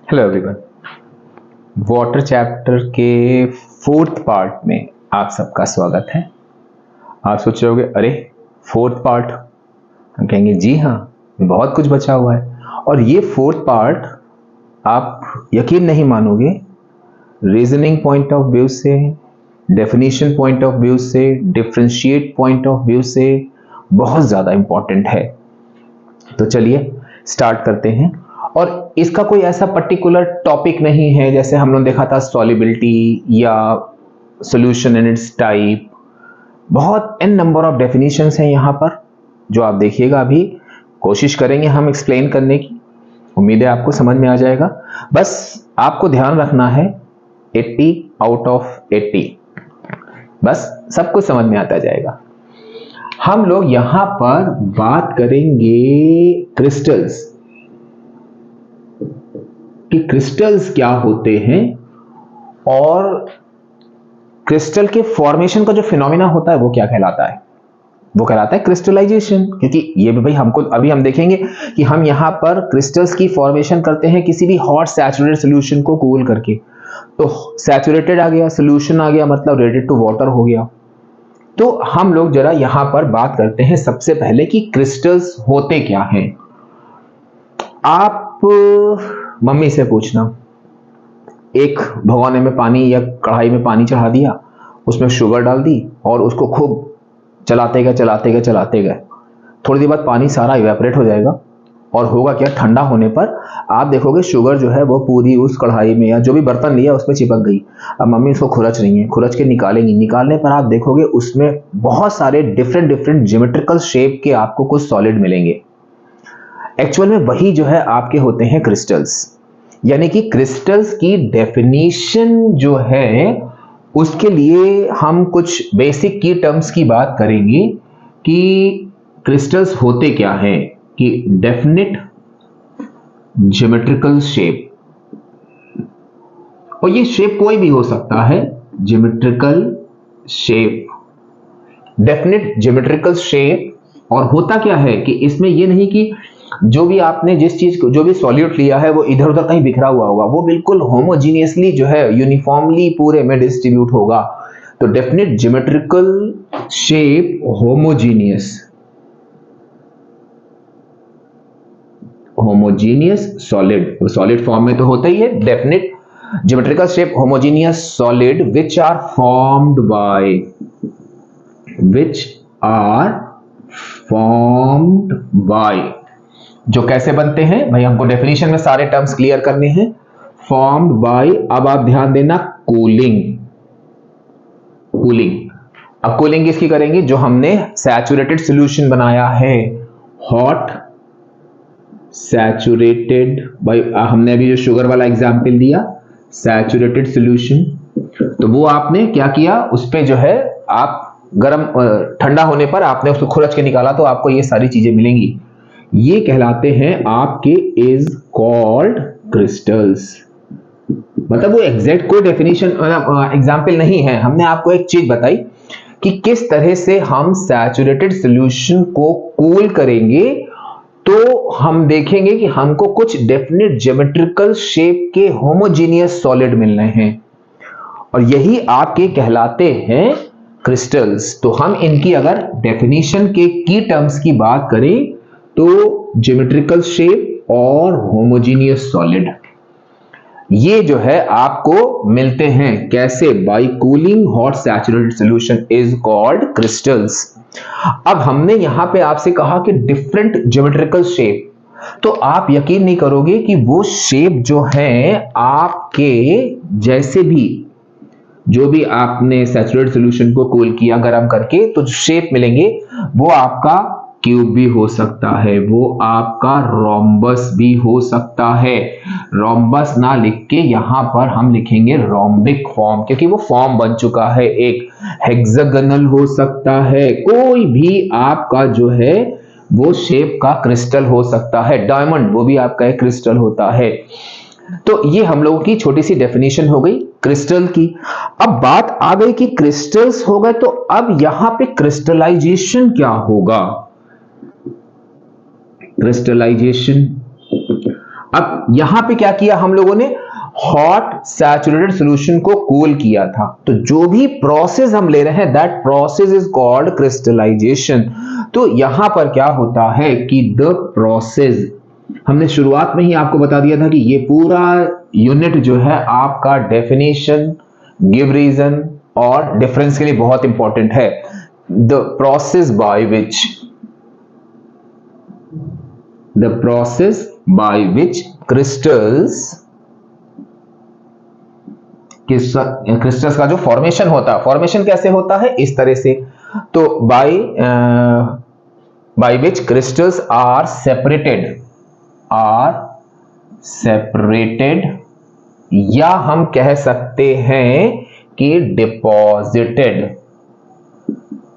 Hello everyone. Water chapter के fourth part में आप सबका स्वागत है। आप सोच रहे होगे अरे फोर्थ पार्ट, हम कहेंगे जी हाँ, बहुत कुछ बचा हुआ है। और ये फोर्थ पार्ट आप यकीन नहीं मानोगे, रीजनिंग पॉइंट ऑफ व्यू से, डेफिनेशन पॉइंट ऑफ व्यू से, डिफरेंशिएट पॉइंट ऑफ व्यू से बहुत ज़्यादा इंपॉर्टेंट है। तो चलिए स्टार्ट करते हैं। और इसका कोई ऐसा पर्टिकुलर टॉपिक नहीं है, जैसे हम लोग देखा था सॉल्युबिलिटी या सॉल्यूशन इन इट्स टाइप। बहुत एन नंबर ऑफ डेफिनेशंस हैं यहाँ पर जो आप देखिएगा। अभी कोशिश करेंगे हम एक्सप्लेन करने की, उम्मीद है आपको समझ में आ जाएगा। बस आपको ध्यान रखना है 80 आउट ऑफ 80, बस सब कुछ समझ में आता जाएगा। हम लोग यहां पर बात करेंगे क्रिस्टल्स कि क्रिस्टल्स क्या होते हैं और क्रिस्टल के फॉर्मेशन का जो फिनोमिना होता है वो क्या कहलाता है। वो कहलाता है क्रिस्टलाइजेशन। क्योंकि ये भी भाई हमको अभी हम देखेंगे कि हम यहां पर क्रिस्टल्स की फॉर्मेशन करते हैं किसी भी हॉट सैचुरेटेड सॉल्यूशन को कूल करके। तो सैचुरेटेड आ गया, सॉल्यूशन आ गया, मतलब रेडी टू वाटर हो गया। तो हम लोग जरा यहां पर बात करते हैं सबसे पहले कि क्रिस्टल्स होते क्या हैं। आप मम्मी से पूछना, एक भगोने में पानी या कढ़ाई में पानी चढ़ा दिया, उसमें शुगर डाल दी और उसको खूब चलाते गए। थोड़ी देर बाद पानी सारा इवेपोरेट हो जाएगा और होगा क्या, ठंडा होने पर आप देखोगे शुगर जो है वो पूरी उस कढ़ाई में या जो भी बर्तन लिया उसमें चिपक गई। अब मम्मी उसको खुरच रही है, खुरच के निकालेंगी। निकालने पर आप देखोगे उसमें बहुत सारे डिफरेंट ज्योमेट्रिकल शेप के आपको कुछ सॉलिड मिलेंगे। एक्चुअल में वही जो है आपके होते हैं क्रिस्टल्स। यानी कि क्रिस्टल्स की डेफिनेशन जो है उसके लिए हम कुछ बेसिक की टर्म्स की बात करेंगे कि क्रिस्टल्स होते क्या हैं। कि डेफिनिट ज्योमेट्रिकल शेप, और ये शेप कोई भी हो सकता है। Geometrical shape, definite geometrical shape. और होता क्या है कि इसमें ये नहीं कि जो भी आपने जिस चीज को, जो भी सॉल्यूट लिया है वो इधर उधर कहीं बिखरा हुआ होगा, वो बिल्कुल होमोजीनियसली जो है यूनिफॉर्मली पूरे में डिस्ट्रीब्यूट होगा। तो definite geometrical shape, homogeneous solid form में तो होता ही है। Definite geometrical shape homogeneous solid which are formed by, जो कैसे बनते हैं भाई, हमको डेफिनेशन में सारे टर्म्स क्लियर करने हैं। फॉर्म्ड बाय, अब आप ध्यान देना, कूलिंग। अब कूलिंग किसकी करेंगे, जो हमने सैचुरेटेड सॉल्यूशन बनाया है, हॉट सैचुरेटेड, भाई हमने अभी जो शुगर वाला एग्जांपल दिया, सैचुरेटेड सॉल्यूशन, तो वो आपने क्या किया, उस पे जो है आप गर्म ठंडा होने पर आपने उसको खुरच के निकाला तो आपको ये सारी चीजें मिलेंगी। ये कहलाते हैं आपके इज कॉल्ड क्रिस्टल्स। मतलब वो एग्जैक्ट कोई डेफिनेशन एग्जांपल नहीं है, हमने आपको एक चीज बताई कि किस तरह से हम सैचुरेटेड सॉल्यूशन को कूल करेंगे तो हम देखेंगे कि हमको कुछ डेफिनेट ज्योमेट्रिकल शेप के होमोजीनियस सॉलिड मिल रहे हैं और यही आपके कहलाते हैं क्रिस्टल्स। तो हम इनकी अगर डेफिनेशन के की टर्म्स की बात करें तो ज्योमेट्रिकल शेप और होमोजीनियस सॉलिड, ये जो है आपको मिलते हैं कैसे, by cooling hot saturated solution is called crystals. अब हमने यहां पे आपसे कहा कि डिफरेंट ज्योमेट्रिकल शेप, तो आप यकीन नहीं करोगे कि वो शेप जो है आपके जैसे भी, जो भी आपने सैचुरेटेड सॉल्यूशन को कूल किया गर्म करके, तो जो शेप मिलेंगे वो आपका क्यूब भी हो सकता है, वो आपका रोम्बस भी हो सकता है। रोम्बस ना लिख के यहां पर हम लिखेंगे रोम्बिक फॉर्म, क्योंकि वो फॉर्म बन चुका है। एक हेक्सागोनल हो सकता है, कोई भी आपका जो है वो शेप का क्रिस्टल हो सकता है। डायमंड वो भी आपका एक क्रिस्टल होता है। तो ये हम लोगों की छोटी सी डेफिनेशन हो गई क्रिस्टल की। अब बात आ गई कि क्रिस्टल्स हो गए, तो अब यहां पे क्रिस्टलाइजेशन क्या होगा। क्रिस्टलाइजेशन, अब यहां पे क्या किया हम लोगों ने, हॉट सैचुरेटेड सॉल्यूशन को कूल किया था। तो जो भी प्रोसेस हम ले रहे हैं that process is called crystallisation. तो यहां पर क्या होता है कि द प्रोसेस, हमने शुरुआत में ही आपको बता दिया था कि ये पूरा यूनिट जो है आपका डेफिनेशन, गिव रीजन और डिफरेंस के लिए बहुत इंपॉर्टेंट है। The process by which crystals का जो फॉर्मेशन होता है, फॉर्मेशन कैसे होता है, इस तरह से। तो by which crystals are separated, या हम कह सकते हैं कि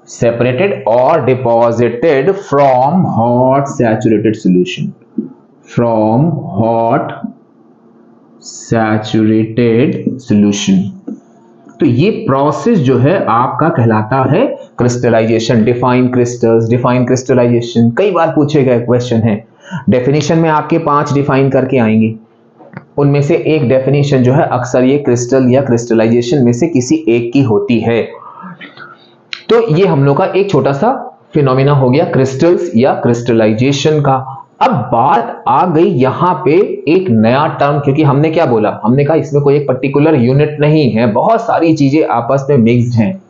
सेपरेटेड और deposited from hot saturated solution. तो ये प्रोसेस जो है आपका कहलाता है क्रिस्टलाइजेशन। डिफाइन क्रिस्टलाइजेशन कई बार पूछे गए क्वेश्चन है। डेफिनेशन में आपके 5 डिफाइन करके आएंगे, उनमें से एक डेफिनेशन जो है अक्सर ये क्रिस्टल या क्रिस्टलाइजेशन में से किसी एक की होती है। तो ये हम लोग का एक छोटा सा फिनोमिना हो गया क्रिस्टल्स या क्रिस्टलाइजेशन का। अब बात आ गई यहां पे एक नया टर्म, क्योंकि हमने क्या बोला, हमने कहा इसमें कोई एक पर्टिकुलर यूनिट नहीं है, बहुत सारी चीजें आपस में मिक्स्ड हैं।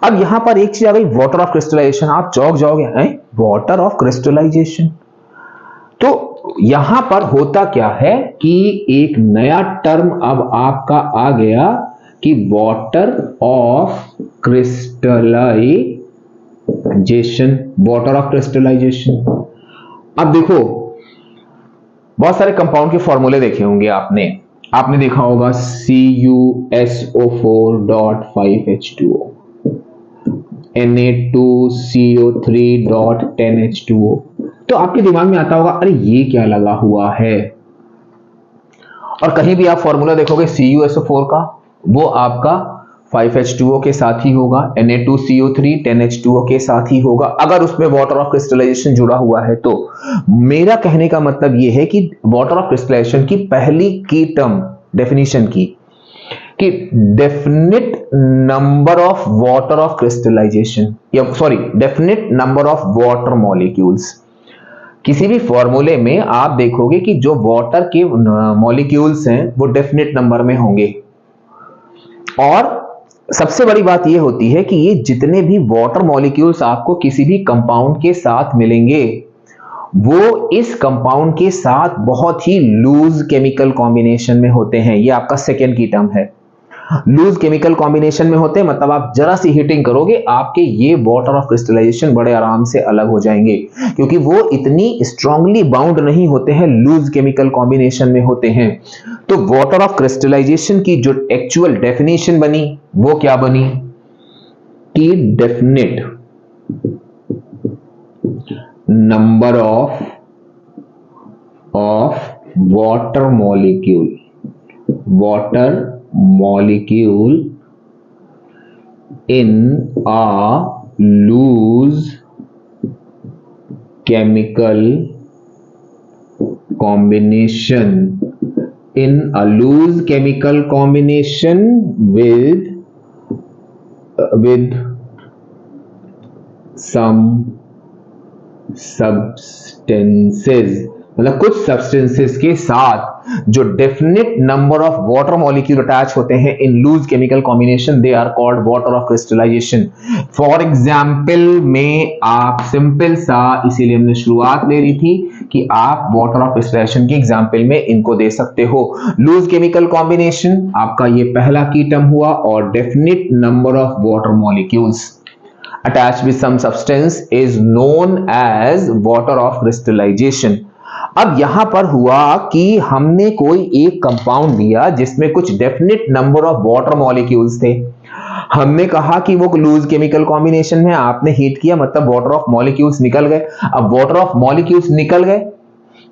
अब यहां पर एक चीज आ गई, वाटर ऑफ क्रिस्टलाइजेशन। आप चौंक जाओगे, हैं वाटर ऑफ क्रिस्टलाइजेशन। तो यहां पर होता क्या है कि एक नया टर्म अब आपका आ गया कि वाटर ऑफ क्रिस्टलाइजेशन। अब देखो, बहुत सारे कंपाउंड के फॉर्मूले देखे होंगे आपने देखा होगा CuSO4.5H2O, Na2CO3.10H2O। तो आपके दिमाग में आता होगा अरे ये क्या लगा हुआ है। और कहीं भी आप फॉर्मूला देखोगे CuSO4 का, वो आपका 5H2O के साथ ही होगा, Na2CO3 10H2O के साथ ही होगा, अगर उसमें वाटर ऑफ क्रिस्टलाइजेशन जुड़ा हुआ है तो। मेरा कहने का मतलब यह है कि वाटर ऑफ क्रिस्टलाइजेशन की पहली की टर्म डेफिनेशन की कि definite number of water of crystallization, या sorry definite number of water molecules. किसी भी फॉर्मूले में आप देखोगे कि जो वाटर के मॉलिक्यूल्स हैं वो डेफिनिट नंबर में होंगे। और सबसे बड़ी बात यह होती है कि ये जितने भी वाटर मॉलिक्यूल्स आपको किसी भी कंपाउंड के साथ मिलेंगे वो इस कंपाउंड के साथ बहुत ही लूज केमिकल कॉम्बिनेशन में होते हैं। ये आपका सेकेंड की टर्म है, लूज केमिकल कॉम्बिनेशन में होते हैं। मतलब आप जरा सी हीटिंग करोगे आपके ये वाटर ऑफ क्रिस्टलाइजेशन बड़े आराम से अलग हो जाएंगे, क्योंकि वो इतनी स्ट्रांगली बाउंड नहीं होते हैं, लूज केमिकल कॉम्बिनेशन में होते हैं। तो वाटर ऑफ क्रिस्टलाइजेशन की जो एक्चुअल डेफिनेशन बनी वो क्या बनी कि definite number of water molecule in a loose chemical combination with some substances, मतलब कुछ सब्सटेंसेस के साथ जो definite number of water molecule attach होते हैं in loose chemical combination, they are called water of crystallisation. For example में आप simple सा, इसीलिए हमने शुरुआत ले ली थी कि आप वाटर ऑफ क्रिस्टलाइजेशन के एग्जांपल में इनको दे सकते हो। लूज केमिकल कॉम्बिनेशन आपका ये पहला की टर्म हुआ, और definite number of water molecules attached with some substance is known as water of crystallization। अब यहां पर हुआ कि हमने कोई एक कंपाउंड लिया जिसमें कुछ definite number of water molecules थे। हमने कहा कि वो लूज केमिकल कॉम्बिनेशन में, आपने हीट किया मतलब वाटर ऑफ मॉलिक्यूल्स निकल गए। अब वाटर ऑफ मॉलिक्यूल्स निकल गए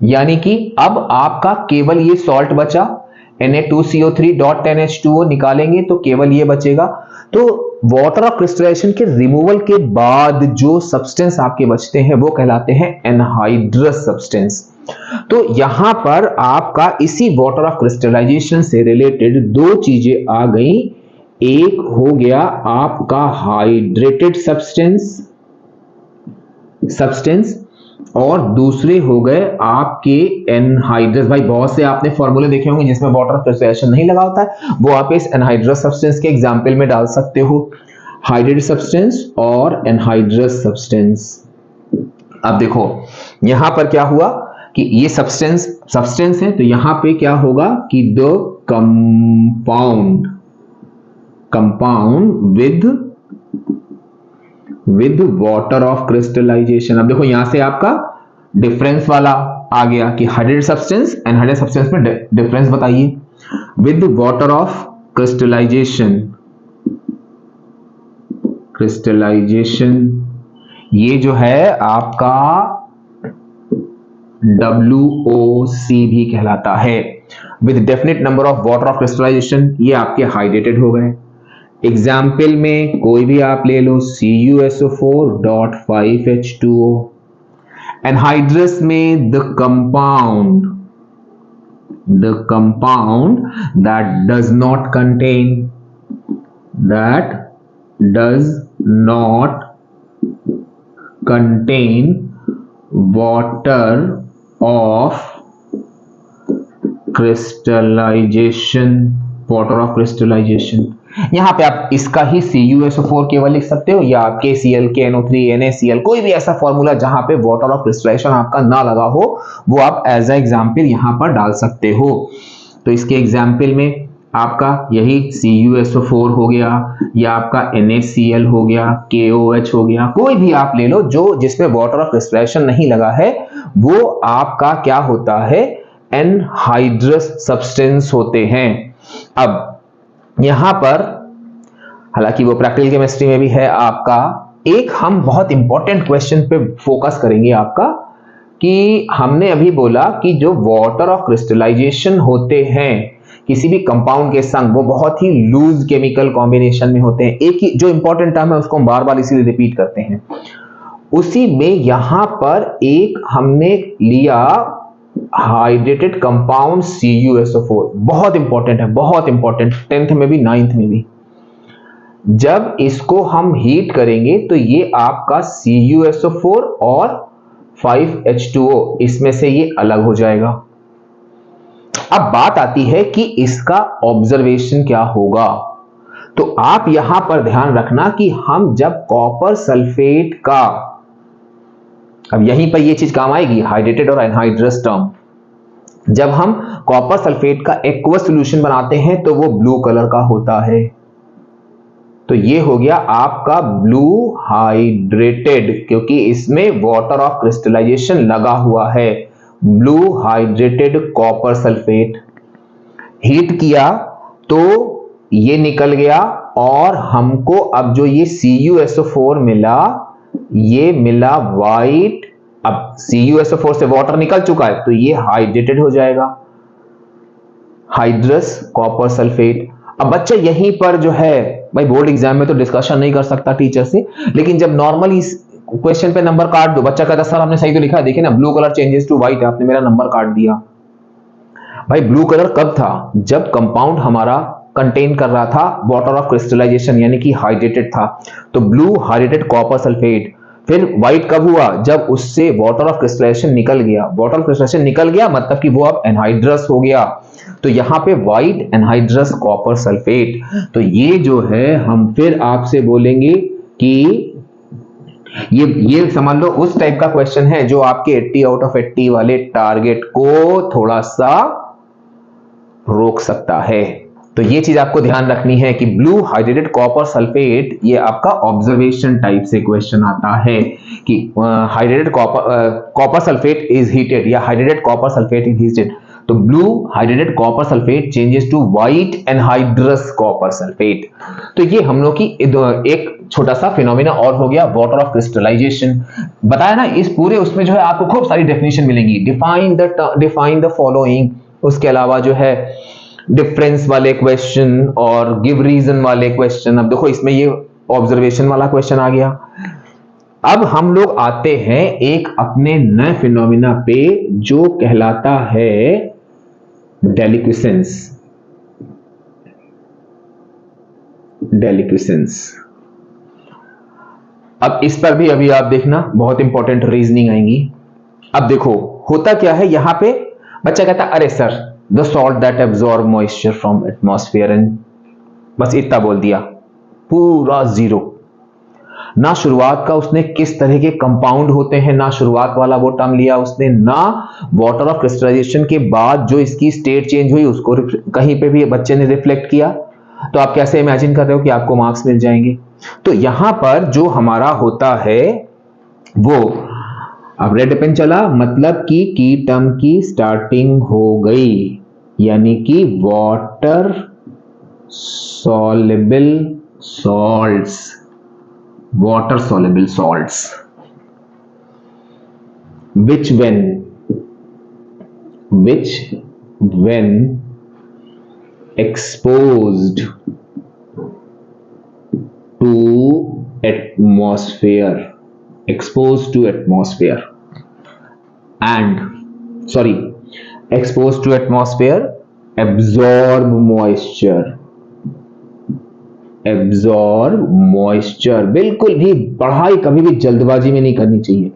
यानी कि अब आपका केवल ये सॉल्ट बचा, Na2CO3.10H2O निकालेंगे तो केवल ये बचेगा। तो वाटर ऑफ क्रिस्टलाइजेशन के रिमूवल के बाद जो सब्सटेंस आपके बचते हैं वो कहलाते हैं एनहाइड्रस सब्सटेंस। तो यहां पर आपका इसी वाटर ऑफ क्रिस्टलाइजेशन से रिलेटेड दो चीजें आ गई। एक हो गया आपका हाइड्रेटेड सब्सटेंस और दूसरे हो गए आपके एनहाइड्रस। भाई बहुत से आपने फॉर्मूले देखे होंगे जिसमें वाटर ऑफ क्रिस्टलाइजेशन नहीं लगा होता है, वो आप इस एनहाइड्रस सब्सटेंस के एग्जांपल में डाल सकते हो, हाइड्रेटेड सब्सटेंस और एनहाइड्रस सब्सटेंस। अब देखो यहां पर क्या हुआ कि ये सब्सटेंस है, तो यहां पे क्या होगा कि the compound with water of crystallisation. अब देखो यहां से आपका डिफरेंस वाला आ गया कि हाइड्रेटेड सब्सटेंस एनहाइड्रेटेड सब्सटेंस में डिफरेंस बताइए। विद वाटर ऑफ क्रिस्टलाइजेशन ये जो है आपका WOC भी कहलाता है। With definite number of water of crystallisation, ये आपके हाइड्रेटेड हो गए। एग्जाम्पल में कोई भी आप ले लो, CuSO4.5H2O। एनहाइड्रस में the compound that does not contain water of crystallization। यहां पे आप इसका ही CuSO4 केवल लिख सकते हो, या KCl, KNO3, NaCl, कोई भी ऐसा फॉर्मूला जहां पे वाटर ऑफ क्रिस्टलाइजेशन आपका ना लगा हो वो आप एज अ एग्जाम्पल यहां पर डाल सकते हो। तो इसके एग्जाम्पल में आपका यही CuSO4 हो गया, या आपका NaCl हो गया, KOH हो गया, कोई भी आप ले लो जो जिसमें वाटर ऑफ क्रिस्टलाइजेशन नहीं लगा है, वो आपका क्या होता है, एनहाइड्रस सब्सटेंस होते हैं। अब यहां पर हालांकि वो प्रैक्टिकल केमिस्ट्री में भी है आपका, एक हम बहुत इंपॉर्टेंट क्वेश्चन पे फोकस करेंगे आपका, कि हमने अभी बोला कि जो वाटर ऑफ क्रिस्टलाइजेशन होते हैं किसी भी कंपाउंड के संग, वो बहुत ही लूज केमिकल कॉम्बिनेशन में होते हैं। एक ही जो इंपॉर्टेंट टर्म है उसको हम बार बार इसीलिए रिपीट करते हैं। उसी में यहां पर एक हमने लिया हाइड्रेटेड कंपाउंड CuSO4, बहुत इंपॉर्टेंट है, बहुत इंपॉर्टेंट, 10th में भी 9th में भी। जब इसको हम हीट करेंगे तो ये आपका CuSO4 और 5H2O इसमें से ये अलग हो जाएगा। अब बात आती है कि इसका ऑब्जर्वेशन क्या होगा। तो आप यहां पर ध्यान रखना कि हम जब कॉपर सल्फेट का, अब यहीं पर ये चीज काम आएगी, हाइड्रेटेड और एनहाइड्रस टर्म, जब हम कॉपर सल्फेट का एक्वस सॉल्यूशन बनाते हैं तो वो ब्लू कलर का होता है। तो ये हो गया आपका ब्लू हाइड्रेटेड, क्योंकि इसमें वाटर ऑफ क्रिस्टलाइजेशन लगा हुआ है। Blue hydrated copper sulphate heat किया तो ये निकल गया, और हमको अब जो ये CuSO4 मिला, ये मिला वाइट। अब CuSO4 से वाटर निकल चुका है तो ये हाइड्रेटेड हो जाएगा, हाइड्रस कॉपर सल्फेट। अब बच्चा यहीं पर जो है, भाई बोर्ड एग्जाम में तो डिस्कशन नहीं कर सकता टीचर से, लेकिन जब नॉर्मली क्वेश्चन पे नंबर काट दो, बच्चा कहता सर हमने सही तो लिखा है, देखिए ना blue colour changes to white, आपने मेरा नंबर काट दिया। भाई ब्लू कलर कब था, जब कंपाउंड हमारा कंटेन कर रहा था वाटर ऑफ क्रिस्टलाइजेशन, यानी कि हाइड्रेटेड था, तो ब्लू हाइड्रेटेड कॉपर सल्फेट। फिर व्हाइट कब हुआ, जब उससे वाटर ऑफ क्रिस्टलाइजेशन निकल गया। वाटर ऑफ क्रिस्टलाइजेशन निकल गया मतलब कि वो अब एनहाइड्रस हो गया, तो यहां पे व्हाइट एनहाइड्रस कॉपर सल्फेट। तो ये जो है हम फिर आपसे बोलेंगे कि ये समझ लो उस टाइप का क्वेश्चन है जो आपके 80 आउट ऑफ 80 वाले टारगेट को थोड़ा सा रोक सकता है। तो ये चीज आपको ध्यान रखनी है कि ब्लू हाइड्रेटेड कॉपर सल्फेट, ये आपका ऑब्जर्वेशन टाइप से क्वेश्चन आता है कि hydrated copper sulphate is heated, या hydrated copper sulphate is heated, तो blue hydrated copper sulphate changes to white anhydrous copper sulphate. तो ये हम लोग की एक छोटा सा फिनोमिना और हो गया वाटर ऑफ क्रिस्टलाइजेशन। बताया ना, इस पूरे उसमें जो है आपको खूब सारी डेफिनेशन मिलेंगी, डिफाइन द फॉलोइंग, उसके अलावा जो है डिफरेंस वाले क्वेश्चन और गिव रीजन वाले क्वेश्चन। अब देखो इसमें ये ऑब्जर्वेशन वाला क्वेश्चन आ गया, अब हम लोग आते हैं एक अपने नए फिनोमिना पे जो कहलाता है डेलिक्विसेंस। डेलिक्विसेंस, अब इस पर भी अभी आप देखना बहुत इंपॉर्टेंट रीजनिंग आएंगी। अब देखो होता क्या है, यहां पे बच्चा कहता अरे sir the salt that absorb moisture from atmosphere, and बस इतना बोल दिया, पूरा जीरो। ना शुरुआत का उसने किस तरह के कंपाउंड होते हैं, ना शुरुआत वाला वो टर्म लिया उसने, ना वाटर ऑफ क्रिस्टलाइजेशन के बाद जो इसकी स्टेट चेंज हुई उसको कहीं पे भी बच्चे ने रिफ्लेक्ट किया। तो आप कैसे इमेजिन कर रहे हो कि आपको मार्क्स मिल जाएंगे। तो यहां पर जो हमारा होता है वो, अब रेड पेन चला, मतलब कि की टर्म की स्टार्टिंग हो गई, यानी कि water soluble salts, water soluble salts, which when exposed to atmosphere, absorb moisture, बिल्कुल भी पढ़ाई कभी भी जल्दबाजी में नहीं करनी चाहिए।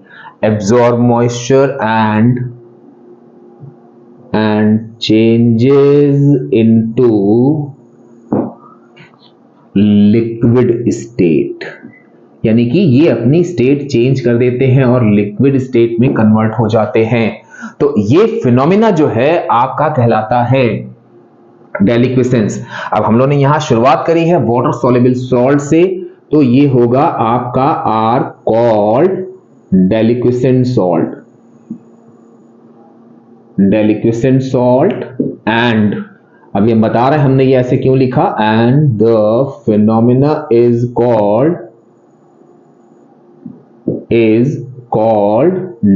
absorb moisture and changes into liquid state, यानी कि ये अपनी स्टेट चेंज कर देते हैं और लिक्विड स्टेट में कन्वर्ट हो जाते हैं। तो ये फिनोमिना जो है आपका कहलाता है डेलिक्विसेंस। अब हम लोगों ने यहां शुरुआत करी है वाटर सॉल्युबल सॉल्ट से, तो ये होगा आपका are called deliquescent salt, deliquescent salt. And अभी हम बता रहे हैं हमने ये ऐसे क्यों लिखा, and the phenomena is called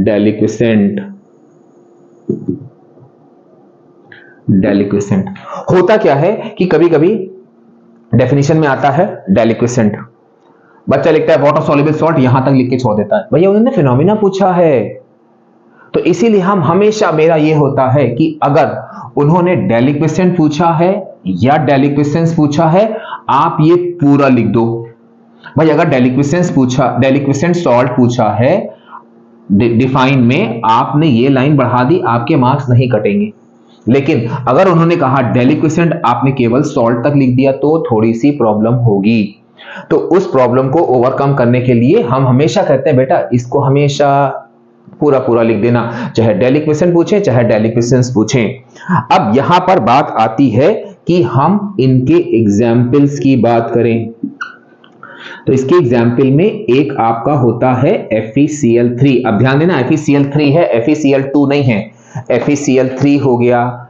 deliquescent. Deliquescent होता क्या है कि कभी कभी डेफिनेशन में आता है डेलिक्विसेंट, बच्चा लिखता है वाटर सॉल्युबल सॉल्ट, यहां तक लिख के छोड़ देता है, भैया उन्होंने फिनोमिना पूछा है। तो इसीलिए हम हमेशा, मेरा ये होता है कि अगर उन्होंने डेलिक्विसेंट पूछा है या डेलिक्विसेंस पूछा है, आप ये पूरा लिख दो। भाई अगर डेलिक्विसेंट सॉल्ट पूछा है डिफाइन में, आपने ये लाइन बढ़ा दी, आपके मार्क्स नहीं कटेंगे। लेकिन अगर उन्होंने कहा डेलिक्विसेंट, आपने केवल सॉल्ट तक लिख दिया, तो थोड़ी सी प्रॉब्लम होगी। तो उस प्रॉब्लम को ओवरकम करने के लिए हम हमेशा कहते हैं बेटा इसको हमेशा पूरा पूरा लिख देना, चाहे डेलिक्विसेंट पूछे चाहे डेलिक्विसेंस पूछे। अब यहां पर बात आती है कि हम इनके एग्जाम्पल्स की बात करें। तो इसके एग्जाम्पल में एक आपका होता है FeCl3। अब ध्यान देना FeCl3 है, FeCl2 नहीं है, FeCl3 हो गया।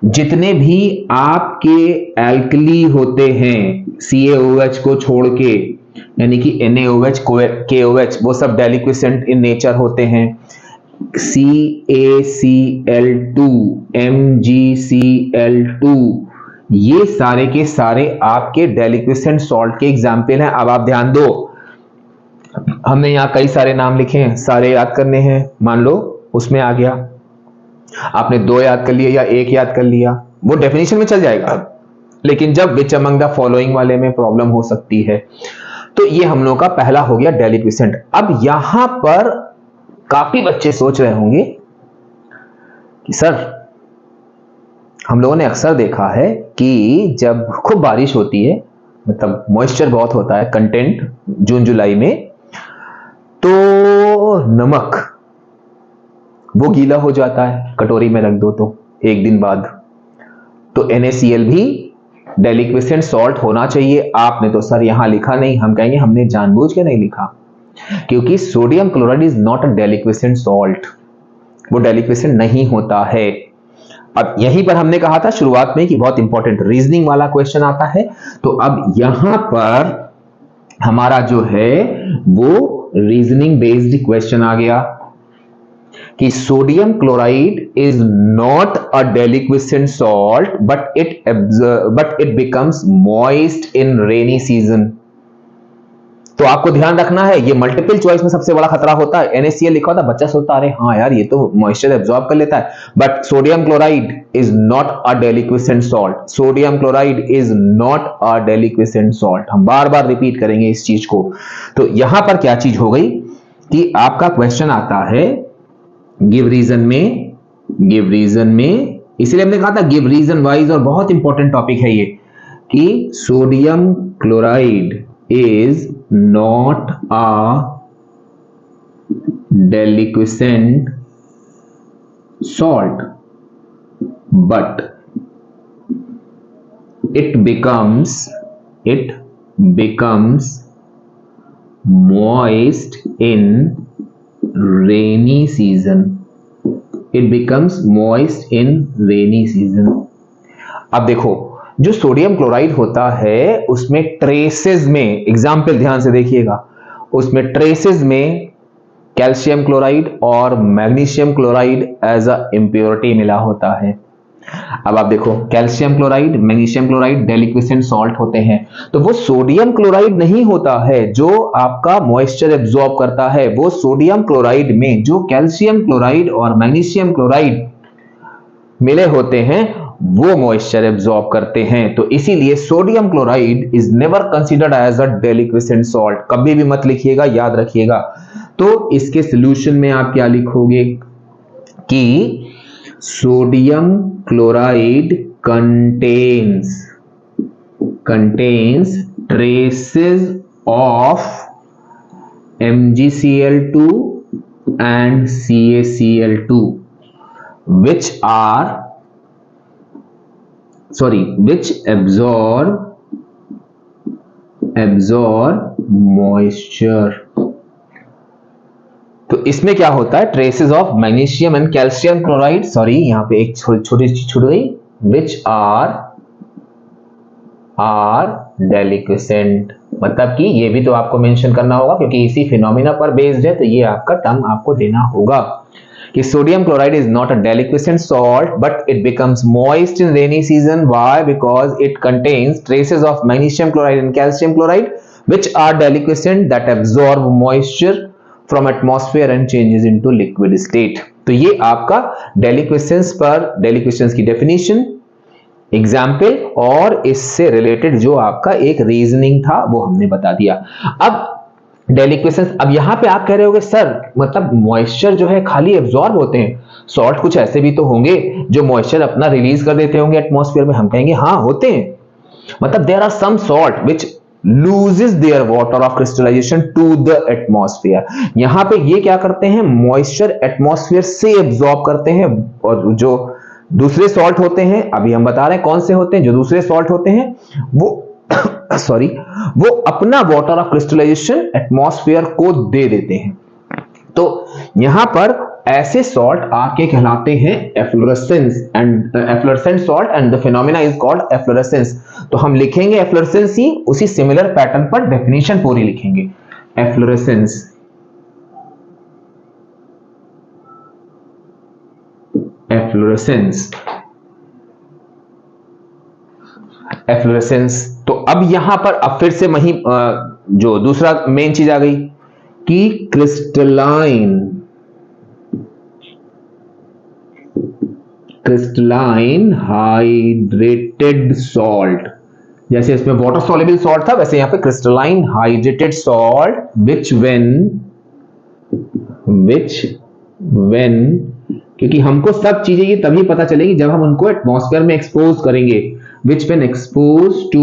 जितने भी आपके एल्कली होते हैं CaOH को छोड़ के, यानी कि NaOH KOH, वो सब डेलिक्विसेंट इन नेचर होते हैं। CaCl2 MgCl2, ये सारे के सारे आपके डेलिक्विसेंट सॉल्ट के एग्जाम्पल हैं। अब आप ध्यान दो, हमने यहां कई सारे नाम लिखे हैं, सारे याद करने हैं। मान लो उसमें आ गया, आपने 2 याद कर लिया या 1 याद कर लिया, वो डेफिनेशन में चल जाएगा। लेकिन जब विच अमंग द फॉलोइंग वाले में प्रॉब्लम हो सकती है, तो ये हम लोग का पहला हो गया डेलिक्विसेंट। अब यहां पर काफी बच्चे सोच रहे होंगे कि सर हम लोगों ने अक्सर देखा है कि जब खूब बारिश होती है, मतलब मॉइस्चर बहुत होता है कंटेंट जून जुलाई में, तो नमक वो गीला हो जाता है, कटोरी में रख दो तो एक दिन बाद। तो NaCl भी डेलिक्विसेंट सॉल्ट होना चाहिए। आपने तो सर यहां लिखा नहीं, हम कहेंगे हमने जानबूझ के नहीं लिखा, क्योंकि sodium chloride is not a deliquescent salt, वो डेलिक्विसेंट नहीं होता है। अब यहीं पर हमने कहा था शुरुआत में कि बहुत इंपॉर्टेंट रीजनिंग वाला क्वेश्चन आता है। तो अब यहां पर हमारा जो है वो रीजनिंग बेस्ड क्वेश्चन आ गया कि sodium chloride is not a deliquescent salt but it becomes moist in rainy season. तो आपको ध्यान रखना है, ये मल्टीपल चॉइस में सबसे बड़ा खतरा होता है। NaCl लिखा होता है, बच्चा सोचता अरे हाँ यार ये तो मॉइस्चर एब्जॉर्ब कर लेता है, but sodium chloride is not a deliquescent salt. Sodium chloride is not a deliquescent salt. हम बार बार रिपीट करेंगे इस चीज को। तो यहां पर क्या चीज हो गई कि आपका क्वेश्चन आता है गिव रीजन में, इसलिए हमने कहा था गिव रीजन वाइज, और बहुत इंपॉर्टेंट टॉपिक है ये कि sodium chloride is not a deliquescent salt, but it becomes moist in rainy season. It becomes moist in rainy season. अब देखो, जो सोडियम क्लोराइड होता है उसमें ट्रेसेस में, एग्जाम्पल ध्यान से देखिएगा, उसमें ट्रेसेस में कैल्शियम क्लोराइड और magnesium chloride as a impurity मिला होता है। अब आप देखो, calcium chloride, magnesium chloride deliquescent salt होते हैं, तो वो सोडियम क्लोराइड नहीं होता है जो आपका मॉइस्चर एब्जॉर्ब करता है। वो सोडियम क्लोराइड में जो कैल्शियम क्लोराइड और मैग्नीशियम क्लोराइड मिले होते हैं वो मॉइस्चर एब्जॉर्ब करते हैं। तो इसीलिए sodium chloride is never considered as a deliquescent salt. कभी भी मत लिखिएगा, याद रखिएगा। तो इसके सॉल्यूशन में आप क्या लिखोगे कि sodium chloride contains traces of MgCl2 and CaCl2 which absorb moisture। तो इसमें क्या होता है, traces of magnesium and calcium chloride, sorry यहां पे एक छोटी चीज छूट गई, विच आर डेलिक्विसेंट। मतलब कि ये भी तो आपको मेंशन करना होगा क्योंकि इसी फिनोमिना पर बेस्ड है, तो ये आपका टर्म आपको देना होगा कि sodium chloride is not a deliquescent salt but it becomes moist in rainy season. Why? Because it contains traces of magnesium chloride and calcium chloride which are delicquescent that absorb moisture from atmosphere and changes into liquid state। तो ये आपका डेलिक्विसेंस पर डेलिक्विसेंस की definition, example और इससे related जो आपका एक रीजनिंग था वो हमने बता दिया। अब डेलिक्विसेंस, अब यहां पे आप कह रहे होगे सर मतलब मॉइस्चर जो है खाली एब्जॉर्ब होते हैं, सॉल्ट कुछ ऐसे भी तो होंगे जो मॉइस्चर अपना रिलीज कर देते होंगे एटमॉस्फेयर में। हम कहेंगे हाँ होते हैं, मतलब there are some salt which loses their water of crystallization to the atmosphere। यहां पे ये क्या करते हैं, मॉइस्चर एटमॉस्फेयर से एब्जॉर्ब करते हैं, और जो दूसरे सॉल्ट होते हैं अभी हम बता रहे हैं कौन से होते हैं, जो दूसरे सॉल्ट होते हैं वो वो अपना वाटर ऑफ क्रिस्टलाइजेशन एटमॉस्फेयर को दे देते हैं। तो यहां पर ऐसे सॉल्ट आपके कहलाते हैं efflorescent salt and the phenomena is called efflorescence. तो हम लिखेंगे एफ्लोरेसेंस ही, उसी सिमिलर पैटर्न पर डेफिनेशन पूरी लिखेंगे। Efflorescence, efflorescence. तो अब यहां पर अब फिर से वही जो दूसरा मेन चीज आ गई कि क्रिस्टलाइन हाइड्रेटेड सॉल्ट, जैसे इसमें वाटर सॉल्युबल सॉल्ट था वैसे यहां पे crystalline hydrated salt which when क्योंकि हमको सब चीजें ये तभी पता चलेगी जब हम उनको एटमॉस्फेयर में एक्सपोज करेंगे। which when exposed to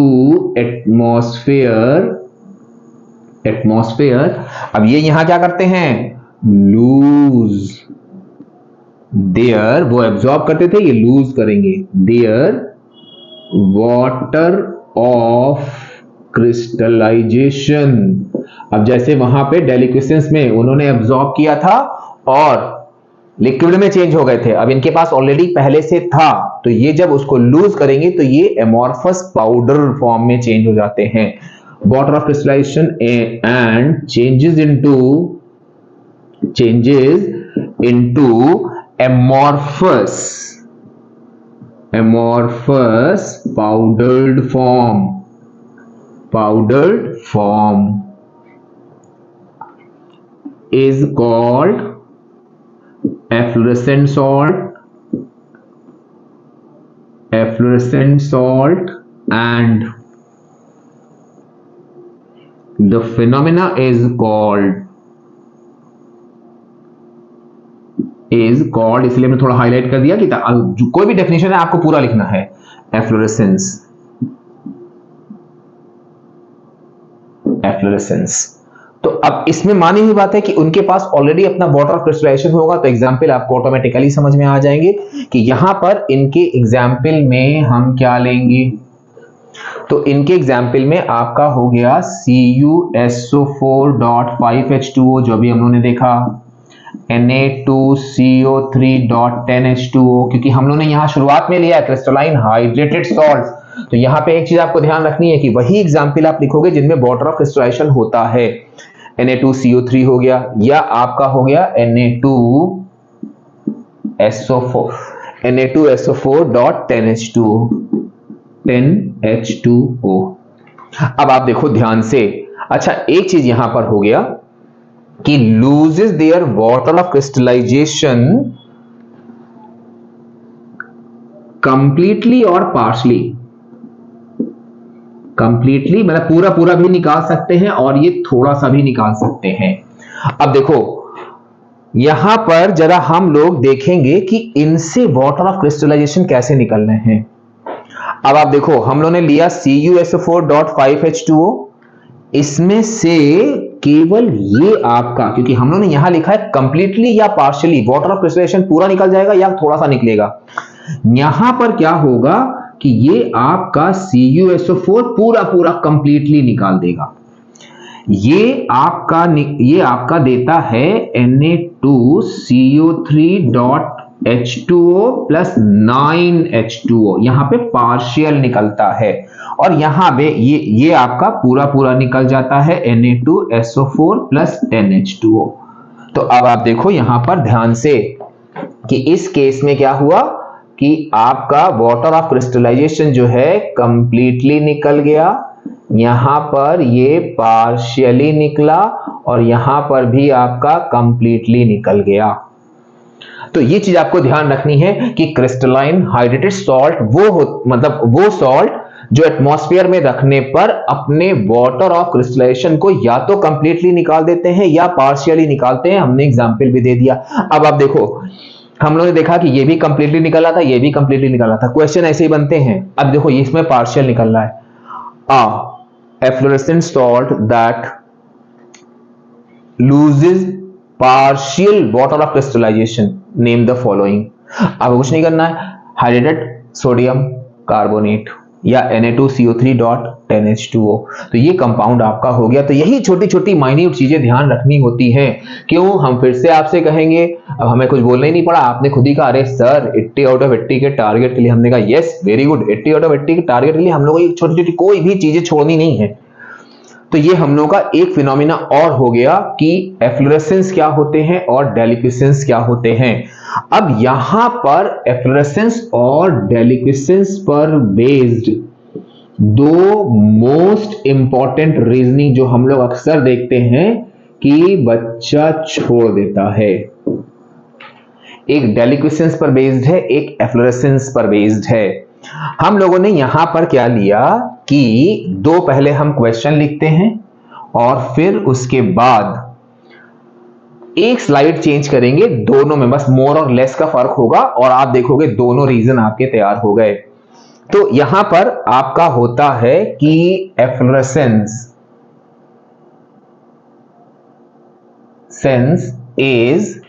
atmosphere, अब ये यहां क्या करते हैं, lose देयर, वो एब्जॉर्ब करते थे, ये लूज करेंगे, देयर वाटर ऑफ क्रिस्टलाइजेशन। अब जैसे वहां पे डेलिक्विसेंस में उन्होंने एब्जॉर्ब किया था और लिक्विड में चेंज हो गए थे, अब इनके पास ऑलरेडी पहले से था, तो ये जब उसको लूज करेंगे तो ये एमॉर्फस पाउडर फॉर्म में चेंज हो जाते हैं। Water of crystallisation and changes into amorphous powdered form। is called efflorescent salt, and the phenomena is called, इसलिए मैं थोड़ा हाईलाइट कर दिया कि कोई भी डेफिनेशन है आपको पूरा लिखना है। एफ्लोरेसेंस। तो अब इसमें मानी हुई बात है कि उनके पास ऑलरेडी अपना वाटर ऑफ क्रिस्टलाइजेशन होगा, तो एग्जाम्पल आपको ऑटोमेटिकली समझ में आ जाएंगे कि यहां पर इनके एग्जाम्पल में हम क्या लेंगे। तो इनके एग्जाम्पल में आपका हो गया CuSO4.5H2O, जो भी हम लोगों ने देखा, Na2CO3.10H2O, क्योंकि हम लोगों ने यहां शुरुआत में लिया क्रिस्टलाइन हाइड्रेटेड सॉल्ट। तो यहां पे एक चीज आपको ध्यान रखनी है कि वही एग्जाम्पल आप लिखोगे जिनमें वाटर ऑफ क्रिस्टलाइजेशन होता है। Na2CO3 हो गया, या आपका हो गया Na2SO4.10H2O, 10H2O। अब आप देखो ध्यान से, अच्छा एक चीज यहां पर हो गया कि loses their water of crystallization completely और partially। कंप्लीटली मतलब पूरा पूरा भी निकाल सकते हैं और ये थोड़ा सा भी निकाल सकते हैं। अब देखो यहां पर जरा हम लोग देखेंगे कि इनसे वाटर ऑफ क्रिस्टलाइजेशन कैसे निकलने हैं। अब आप देखो हम लोगों ने लिया CuSO4.5H2O, इसमें से केवल ये आपका, क्योंकि हम लोगों ने यहां लिखा है कंप्लीटली या पार्शियली, वाटर ऑफ क्रिस्टलाइजेशन पूरा निकल जाएगा या थोड़ा सा निकलेगा। यहां पर क्या होगा कि ये आपका CuSO4 पूरा पूरा कंप्लीटली निकाल देगा। ये आपका देता है Na2CO3.H2O प्लस 9H2O, यहां पे पार्शियल निकलता है, और यहां पे ये आपका पूरा पूरा निकल जाता है Na2SO4 प्लस 10H2O। तो अब आप देखो यहां पर ध्यान से कि इस केस में क्या हुआ कि आपका वाटर ऑफ क्रिस्टलाइजेशन जो है कंप्लीटली निकल गया, यहां पर ये पार्शियली निकला, और यहां पर भी आपका कंप्लीटली निकल गया। तो ये चीज आपको ध्यान रखनी है कि क्रिस्टलाइन हाइड्रेटेड सॉल्ट वो सॉल्ट जो एटमॉस्फेयर में रखने पर अपने वाटर ऑफ क्रिस्टलाइजेशन को या तो कंप्लीटली निकाल देते हैं या पार्शियली निकालते हैं। हमने एग्जांपल भी दे दिया। अब आप देखो हम लोगों ने देखा कि ये भी कंप्लीटली निकला था, ये भी कंप्लीटली निकला था। क्वेश्चन ऐसे ही बनते हैं। अब देखो इसमें पार्शियल निकल रहा है। Efflorescent salt that loses partial water of crystallization, name the following. अब कुछ नहीं करना है, हाइड्रेटेड सोडियम कार्बोनेट या Na2CO3.10H2O। तो ये कंपाउंड आपका हो गया। तो यही छोटी छोटी माइन्यूट चीजें ध्यान रखनी होती हैं। क्यों, हम फिर से आपसे कहेंगे, अब हमें कुछ बोलना ही नहीं पड़ा, आपने खुद ही कहा अरे सर 80 आउट ऑफ 80 के टारगेट के लिए, हमने कहा yes very good, 80 out of 80 के टारगेट के लिए हम लोगों को छोटी छोटी कोई भी चीजें छोड़नी नहीं है। तो ये हम लोगों का एक फिनोमिना और हो गया कि एफ्लोरेसेंस क्या होते हैं और डेलिक्विसेंस क्या होते हैं। अब यहां पर एफ्लोरेसेंस और डेलिक्विसेंस पर बेस्ड दो मोस्ट इंपॉर्टेंट रीजनिंग जो हम लोग अक्सर देखते हैं कि बच्चा छोड़ देता है, एक डेलिक्विसेंस पर बेस्ड है, एक एफ्लोरेसेंस पर बेस्ड है। हम लोगों ने यहां पर क्या लिया कि दो पहले हम क्वेश्चन लिखते हैं और फिर उसके बाद एक स्लाइड चेंज करेंगे, दोनों में बस मोर और लेस का फर्क होगा और आप देखोगे दोनों रीजन आपके तैयार हो गए। तो यहां पर आपका होता है कि efflorescence is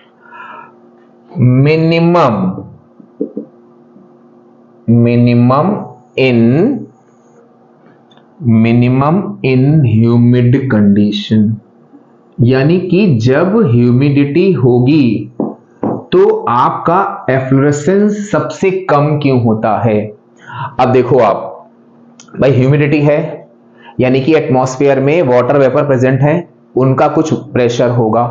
minimum in humid condition, यानी कि जब ह्यूमिडिटी होगी तो आपका एफ्लोरेसेंस सबसे कम क्यों होता है। अब देखो आप भाई, ह्यूमिडिटी है यानी कि एटमॉस्फेयर में वाटर वेपर प्रेजेंट है, उनका कुछ प्रेशर होगा,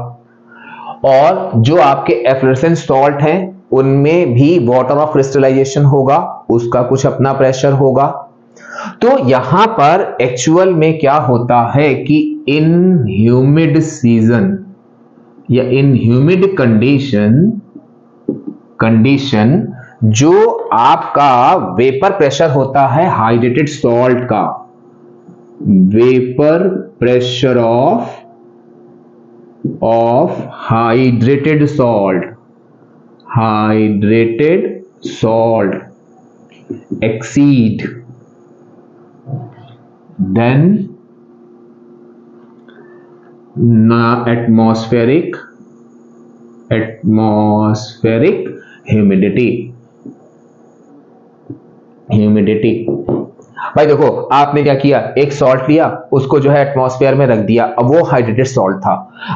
और जो आपके एफ्लोरेसेंट सॉल्ट हैं उनमें भी वाटर ऑफ क्रिस्टलाइजेशन होगा, उसका कुछ अपना प्रेशर होगा। तो यहां पर एक्चुअल में क्या होता है कि इन ह्यूमिड सीजन या इन ह्यूमिड कंडीशन जो आपका वेपर प्रेशर होता है हाइड्रेटेड सॉल्ट का, vapour pressure of hydrated salt exceed then atmospheric humidity। भाई देखो आपने क्या किया, एक सॉल्ट लिया, उसको जो है एटमॉस्फेयर में रख दिया, अब वो हाइड्रेटेड सॉल्ट था।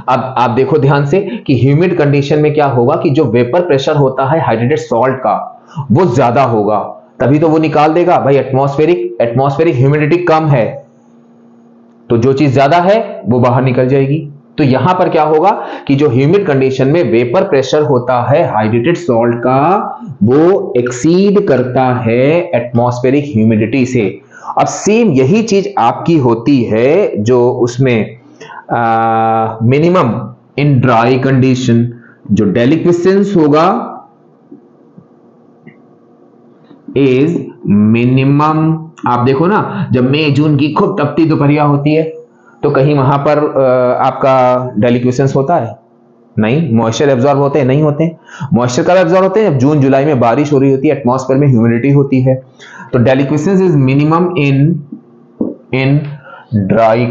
अब आप देखो ध्यान से कि ह्यूमिड कंडीशन में क्या होगा कि जो वेपर प्रेशर होता है हाइड्रेटेड सॉल्ट का वो ज्यादा होगा, तभी तो वो निकाल देगा भाई। एटमॉस्फेरिक ह्यूमिडिटी कम है तो जो चीज ज्यादा है वो बाहर निकल जाएगी। तो यहां पर क्या होगा कि जो ह्यूमिड कंडीशन में वेपर प्रेशर होता है हाइड्रेटेड सॉल्ट का वो एक्सीड करता है एटमॉस्फेरिक ह्यूमिडिटी से। अब सेम यही चीज आपकी होती है जो उसमें मिनिमम इन ड्राई कंडीशन, जो डेलिक्विसेंस होगा इज मिनिमम। आप देखो ना, जब मई जून की खूब तपती दोपहरिया होती है तो कहीं वहां पर आपका डेलिक्विसेंस होता है? नहीं। मॉइस्चर एब्जॉर्ब होते हैं? नहीं होते। मॉइस्चर कब एब्जॉर्ब होते हैं? जब जून जुलाई में बारिश हो रही होती है, एटमॉस्फेयर में ह्यूमिडिटी होती है। तो deliquescence is minimum in dry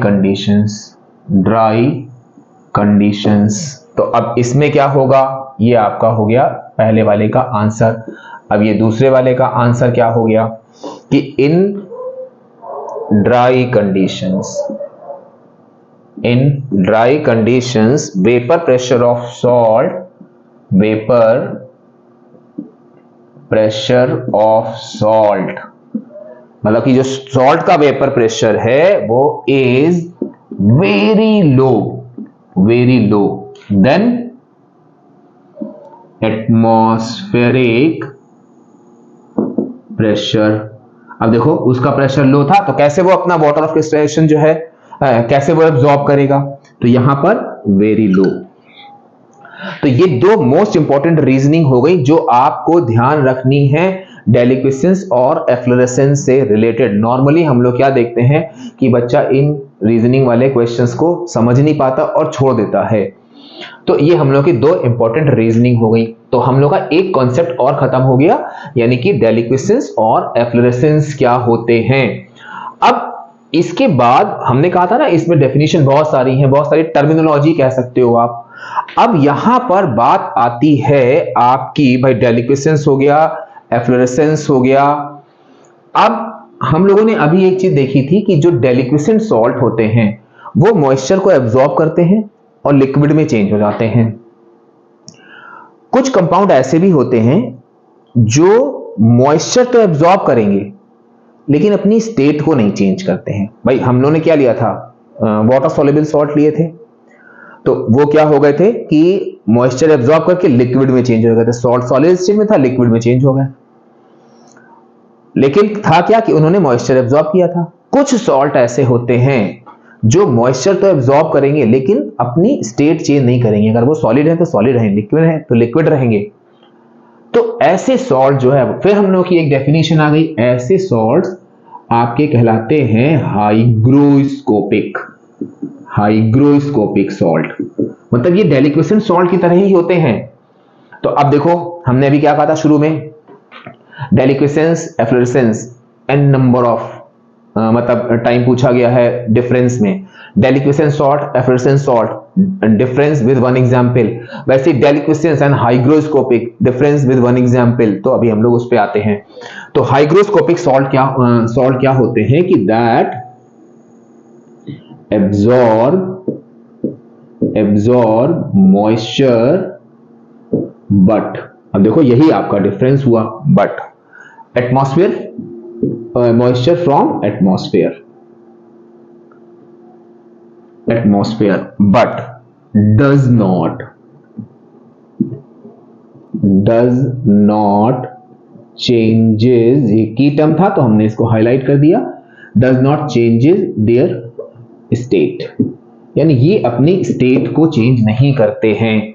conditions. तो अब इसमें क्या होगा, ये आपका हो गया पहले वाले का आंसर। अब ये दूसरे वाले का आंसर क्या हो गया कि in dry conditions vapour pressure of salt मतलब कि जो सॉल्ट का वेपर प्रेशर है वो is very low than atmospheric pressure. अब देखो उसका प्रेशर लो था तो कैसे वो अपना वाटर ऑफ क्रिस्टलाइजेशन जो है कैसे वो एब्जॉर्ब करेगा, तो यहां पर वेरी लो। तो ये दो मोस्ट इंपॉर्टेंट रीजनिंग हो गई जो आपको ध्यान रखनी है डेलिक्विसेंस और एफ्लोरेसेंस से रिलेटेड। नॉर्मली हम लोग क्या देखते हैं कि बच्चा इन रीजनिंग वाले क्वेश्चंस को समझ नहीं पाता और छोड़ देता है। तो ये हम लोग की दो इंपॉर्टेंट रीजनिंग हो गई। तो हम लोग का एक कॉन्सेप्ट और खत्म हो गया, यानी कि डेलिक्विसेंस और एफ्लोरेसेंस क्या होते हैं। अब इसके बाद हमने कहा था ना इसमें डेफिनेशन बहुत सारी हैं, बहुत सारी टर्मिनोलॉजी कह सकते हो आप। अब यहां पर बात आती है आपकी, भाई डेलिक्विसेंस हो गया, एफ्लोरेसेंस हो गया। अब हम लोगों ने अभी एक चीज देखी थी कि जो डेलिक्विसेंट सॉल्ट होते हैं वो मॉइस्चर को एब्जॉर्ब करते हैं और लिक्विड में चेंज हो जाते हैं। कुछ कंपाउंड ऐसे भी होते हैं जो मॉइस्चर तो एब्जॉर्ब करेंगे लेकिन अपनी स्टेट को नहीं चेंज करते हैं। भाई हम लोगों ने क्या लिया था, वाटर सॉल्युबल सॉल्ट लिए थे, तो वो क्या हो गए थे कि मॉइस्चर एब्जॉर्ब करके लिक्विड में चेंज हो गए थे। सॉल्ट सॉलिड स्टेट में था, लिक्विड में चेंज हो गए। लेकिन था क्या कि उन्होंने मॉइस्चर एब्जॉर्ब किया था। कुछ सॉल्ट ऐसे होते हैं जो मॉइस्चर तो एब्जॉर्ब करेंगे लेकिन अपनी स्टेट चेंज नहीं करेंगे। अगर वो सॉलिड है तो सॉलिड रहेंगे, लिक्विड है तो लिक्विड रहेंगे। तो ऐसे सॉल्ट जो है, फिर हम लोग की एक डेफिनेशन आ गई, ऐसे सॉल्ट आपके कहलाते हैं हाइग्रोस्कोपिक सॉल्ट। मतलब ये डेलिक्विसेंट सॉल्ट की तरह ही होते हैं। तो अब देखो हमने अभी क्या कहा था शुरू में, deliquescence, efflorescence, an number of मतलब टाइम पूछा गया है डिफरेंस में। Deliquescent salt, efflorescent salt, difference with one example. वैसे deliquescence and hygroscopic, difference with one example. तो अभी हम लोग उस पे आते हैं। तो हाइग्रोस्कोपिक सॉल्ट क्या होते हैं कि दैट एब्जॉर्ब मॉइस्चर बट, अब देखो यही आपका डिफरेंस हुआ, but atmosphere, moisture from atmosphere but does not changes, ये की टर्म था तो हमने इसको हाईलाइट कर दिया, does not changes their state। यानी ये अपनी स्टेट को चेंज नहीं करते हैं।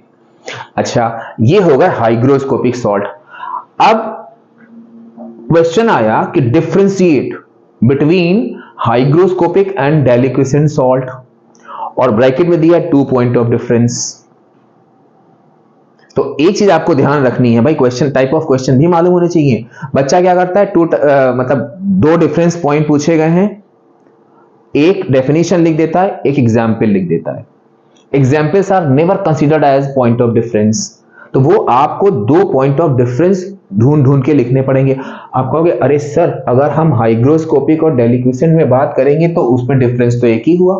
अच्छा, ये होगा हाइग्रोस्कोपिक सॉल्ट। अब क्वेश्चन आया कि differentiate between hygroscopic and deliquescent salt, और ब्रैकेट में दिया 2 पॉइंट ऑफ डिफरेंस। तो एक चीज आपको ध्यान रखनी है भाई, क्वेश्चन टाइप ऑफ क्वेश्चन भी मालूम होने चाहिए। बच्चा क्या करता है, मतलब 2 डिफरेंस पॉइंट पूछे गए हैं, एक डेफिनेशन लिख देता है, एक एग्जाम्पल लिख देता है। Examples are never considered as point of difference, तो वो आपको 2 पॉइंट ऑफ डिफरेंस ढूंढ ढूंढ के लिखने पड़ेंगे। आप कहोगे अरे सर, अगर हम हाइग्रोस्कोपिक और डेलिक्वेसेंट में बात करेंगे तो उसमें डिफरेंस तो एक ही हुआ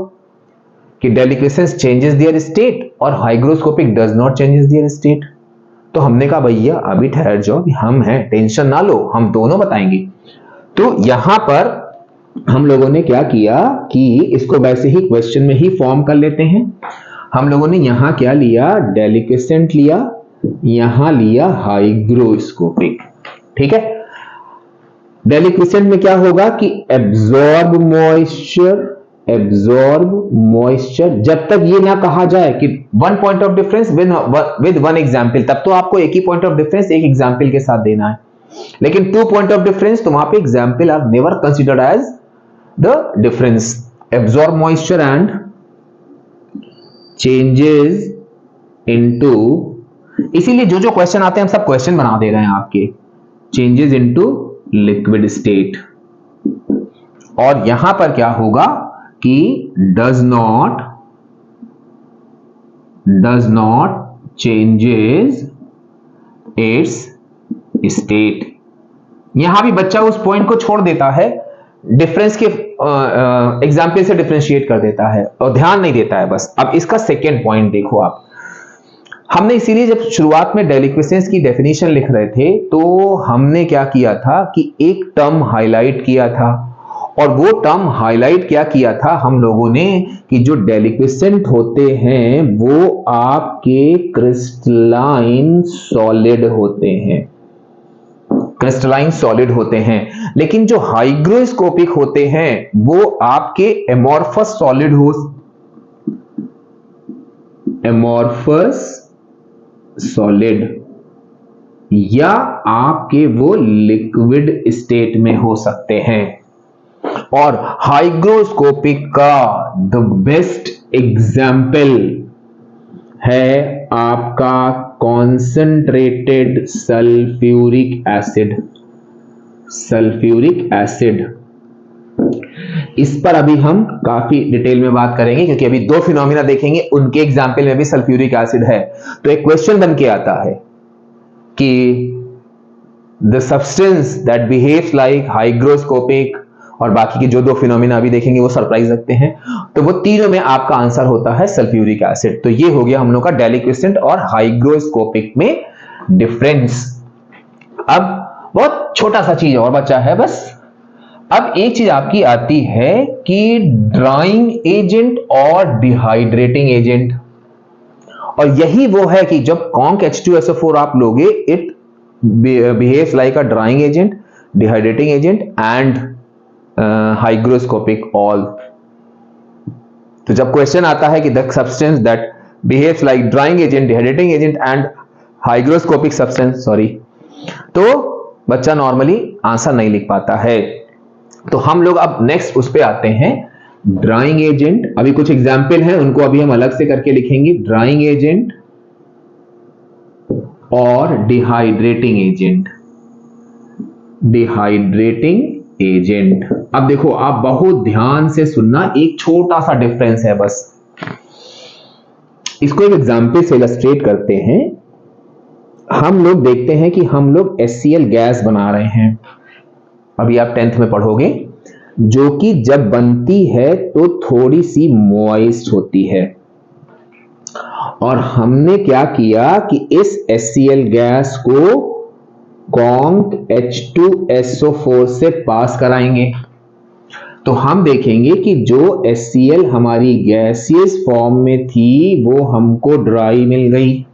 कि डेलिक्वेसेंस चेंजेस देयर स्टेट और hygroscopic does not changes there state. तो हमने कहा भैया अभी ठहर जाओ, हम हैं, टेंशन ना लो, हम दोनों बताएंगे। तो यहां पर हम लोगों ने क्या किया कि इसको वैसे ही क्वेश्चन में ही फॉर्म कर लेते हैं। हम लोगों ने यहां क्या लिया, डेलिक्वेसेंट लिया, यहां लिया हाइग्रोस्कोपिक। ठीक है, डेलिक्वेसेंट में क्या होगा कि एब्जॉर्ब मॉइस्चर, जब तक ये ना कहा जाए कि 1 point of difference with 1 example, तब तो आपको एक ही पॉइंट ऑफ डिफरेंस एक एग्जाम्पल के साथ देना है। लेकिन 2 पॉइंट ऑफ डिफरेंस, तो वहां पे example are never considered as the difference. Absorb moisture and changes into, इसीलिए जो जो क्वेश्चन आते हैं हम सब क्वेश्चन बना दे रहे हैं आपके, चेंजेस इनटू लिक्विड स्टेट। और यहां पर क्या होगा कि does not changes it's state. यहां भी बच्चा उस पॉइंट को छोड़ देता है, डिफरेंस के एग्जाम्पल से डिफरेंशिएट कर देता है और ध्यान नहीं देता है बस। अब इसका सेकेंड पॉइंट देखो आप, हमने इसीलिए जब शुरुआत में डेलिक्वेसेंस की डेफिनेशन लिख रहे थे तो हमने क्या किया था कि एक टर्म हाईलाइट किया था, और वो टर्म हाईलाइट क्या किया था हम लोगों ने कि जो डेलिक्वेसेंट होते हैं वो आपके क्रिस्टलाइन सॉलिड होते हैं, क्रिस्टलाइन सॉलिड होते हैं। लेकिन जो हाइग्रोस्कोपिक होते हैं वो आपके एमॉर्फस सॉलिड हो, एमॉर्फस सॉलिड, या आपके वो लिक्विड स्टेट में हो सकते हैं। और हाइग्रोस्कोपिक का द बेस्ट एग्जाम्पल है आपका concentrated sulphuric acid. Sulphuric acid, इस पर अभी हम काफी डिटेल में बात करेंगे क्योंकि अभी 2 फिनोमिना देखेंगे, उनके एग्जाम्पल में भी सल्फ्यूरिक एसिड है। तो एक क्वेश्चन बन के आता है कि the substance that behaves like hygroscopic, और बाकी के जो 2 फिनोमिना अभी देखेंगे वो सरप्राइज रखते हैं। तो वो तीनों में आपका आंसर होता है सल्फ्यूरिक एसिड। तो ये हो गया हम लोग का डेलिक्वेसेंट और हाइग्रोस्कोपिक में डिफरेंस। अब बहुत छोटा सा चीज और बचा है बस। अब एक चीज आपकी आती है कि ड्राइंग एजेंट और डिहाइड्रेटिंग एजेंट, और यही वो है कि जब कॉन्क H2SO4 आप लोगे, it behaves like a drying agent, dehydrating agent and hygroscopic all. तो जब क्वेश्चन आता है कि the substance that behaves like drying agent, dehydrating agent and hygroscopic substance, sorry, तो बच्चा नॉर्मली आंसर नहीं लिख पाता है। तो हम लोग अब नेक्स्ट उस पे आते हैं, ड्राइंग एजेंट। अभी कुछ एग्जाम्पल हैं, उनको अभी हम अलग से करके लिखेंगे, ड्राइंग एजेंट और डिहाइड्रेटिंग एजेंट। डिहाइड्रेटिंग एजेंट, अब देखो आप बहुत ध्यान से सुनना, एक छोटा सा डिफरेंस है बस, इसको एक एग्जाम्पल से इलस्ट्रेट करते हैं। हम लोग देखते हैं कि हम लोग HCl गैस बना रहे हैं, अभी आप 10th में पढ़ोगे, जो कि जब बनती है तो थोड़ी सी मॉइस्ट होती है। और हमने क्या किया कि इस HCl गैस को कॉन्क H2SO4 से पास कराएंगे। तो हम देखेंगे कि जो HCl हमारी गैसियस फॉर्म में थी वो हमको ड्राई मिल गई।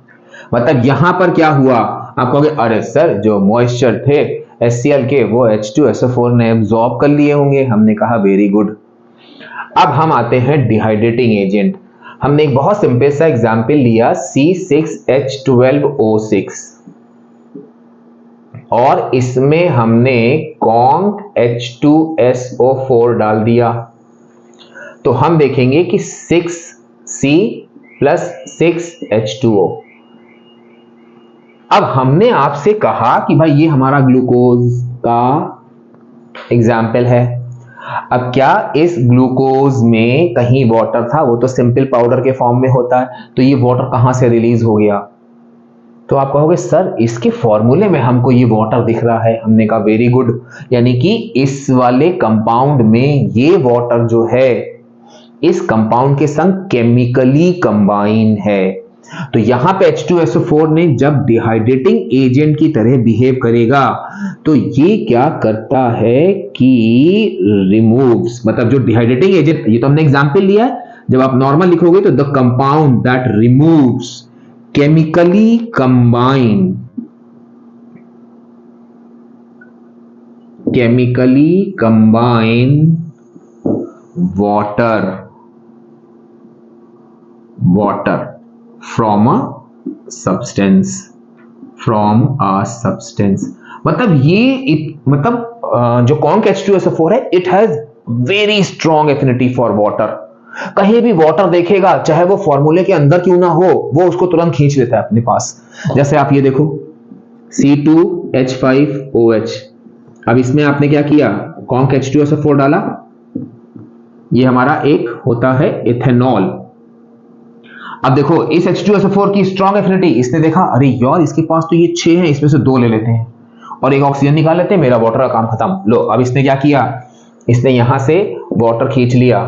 मतलब यहां पर क्या हुआ, आप कहोगे अरे सर जो मॉइस्चर थे HCl के वो H2SO4 ने एब्जॉर्ब कर लिए होंगे। हमने कहा वेरी गुड। अब हम आते हैं डिहाइड्रेटिंग एजेंट। हमने एक बहुत सिंपल सा एग्जाम्पल लिया C6H12O6 और इसमें हमने कॉन्क H2SO4 डाल दिया। तो हम देखेंगे कि 6C प्लस 6H2O। अब हमने आपसे कहा कि भाई ये हमारा ग्लूकोज का एग्जाम्पल है। अब क्या इस ग्लूकोज में कहीं वाटर था? वो तो सिंपल पाउडर के फॉर्म में होता है, तो ये वाटर कहां से रिलीज हो गया? तो आप कहोगे सर इसके फॉर्मूले में हमको ये वाटर दिख रहा है। हमने कहा वेरी गुड, यानी कि इस वाले कंपाउंड में ये वाटर जो है इस कंपाउंड के संग केमिकली कंबाइन है। तो यहां पे H2SO4 ने जब डिहाइड्रेटिंग एजेंट की तरह बिहेव करेगा तो ये क्या करता है कि रिमूव्स, मतलब जो डिहाइड्रेटिंग एजेंट, ये तो हमने एग्जांपल लिया है, जब आप नॉर्मल लिखोगे तो the compound that removes chemically combine water from a substance, मतलब ये मतलब जो कॉन्क H2SO4 है it has very strong affinity for water. कहीं भी वाटर देखेगा चाहे वो फॉर्मूले के अंदर क्यों ना हो, वो उसको तुरंत खींच लेता है अपने पास। जैसे आप ये देखो C2H5OH, अब इसमें आपने क्या किया, कॉन्क H2SO4 डाला, ये हमारा एक होता है इथेनॉल। अब देखो इस H2SO4 की स्ट्रॉन्ग एफिनिटी, इसने देखा अरे यार इसके पास तो ये 6 हैं, इसमें से 2 ले लेते हैं और एक ऑक्सीजन निकाल लेते हैं, मेरा वाटर का काम खत्म। लो अब इसने क्या किया, इसने यहां से वाटर खींच लिया।